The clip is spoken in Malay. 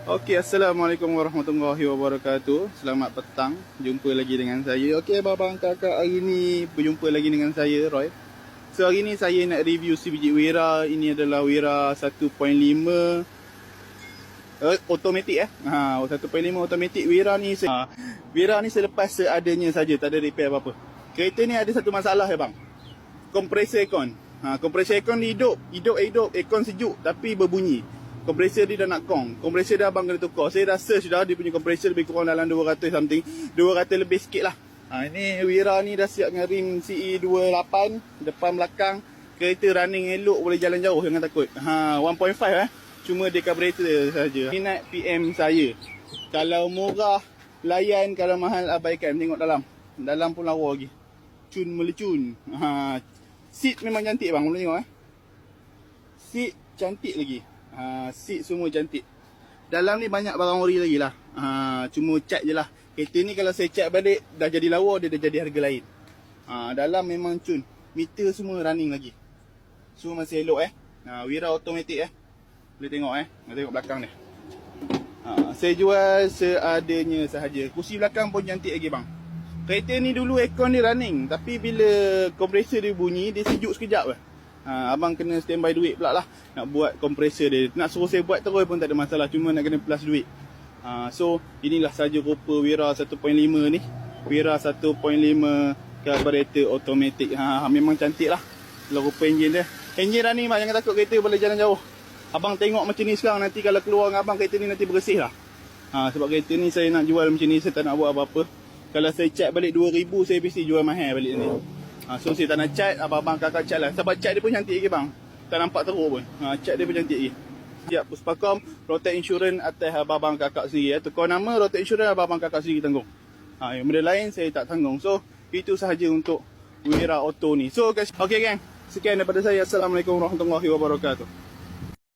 Okey, Assalamualaikum warahmatullahi wabarakatuh. Selamat petang. Jumpa lagi dengan saya. Okey, abang kakak, hari ni berjumpa lagi dengan saya, Roy. So, hari ni saya nak review sebiji Wira. Ini adalah Wira 1.5 automatic 1.5 automatic. Wira ni selepas seadanya saja, tak ada repair apa-apa. Kereta ni ada satu masalah ya bang. Kompresor aircon. Kompresor aircon hidup, aircon sejuk tapi berbunyi. Kompresor dia dah nak kong. Kompresor dia abang kena tukar. Saya dah search dah, dia punya kompresor lebih kurang dalam 200 something. 200 lebih sikit lah. Ini Wira ni dah siap dengan rim CE28. Depan belakang. Kereta running elok, boleh jalan jauh, jangan takut. 1.5 cuma dia carburetor saja. Minat PM saya. Kalau murah layan, kalau mahal abaikan. Tengok dalam. Dalam pun lawa lagi. Cun melecun. Seat memang cantik bang, boleh tengok Seat cantik lagi. Seat semua cantik. Dalam ni banyak barang ori lagi lah. Cuma cat je lah. Kereta ni kalau saya cat balik, dah jadi lawa, dia dah jadi harga lain. Dalam memang cun. Meter semua running lagi. Semua masih elok Wira automatic boleh tengok tengok belakang dia. Saya jual seadanya sahaja. Kursi belakang pun cantik lagi bang. Kereta ni dulu aircon dia running, tapi bila kompresor dia bunyi, dia sejuk sekejap abang kena standby duit pula lah nak buat kompresor dia. Nak suruh saya buat terus pun tak ada masalah, cuma nak kena plus duit. So inilah saja rupa Wira 1.5 ni. Wira 1.5 carburetor automatic. Memang cantik lah kalau rupa enjin dia. Enjin running bang, jangan takut, kereta boleh jalan jauh. Abang tengok macam ni sekarang, nanti kalau keluar dengan abang, kereta ni nanti bersih lah. Sebab kereta ni saya nak jual macam ni, saya tak nak buat apa-apa. Kalau saya cat balik 2,000, saya mesti jual mahal balik ni. So saya tak nak cat, abang kakak cat lah. Sebab cat dia pun cantik lagi bang. Tak nampak teruk pun. Cat dia pun cantik lagi. Siap Puspakom, Rotek Insurance atas abang kakak sendiri. Tukar nama Rotek Insurance, abang kakak sendiri tanggung. Yang benda lain saya tak tanggung. So itu sahaja untuk Wira Auto ni. So guys, okay gang. Sekian daripada saya. Assalamualaikum warahmatullahi wabarakatuh.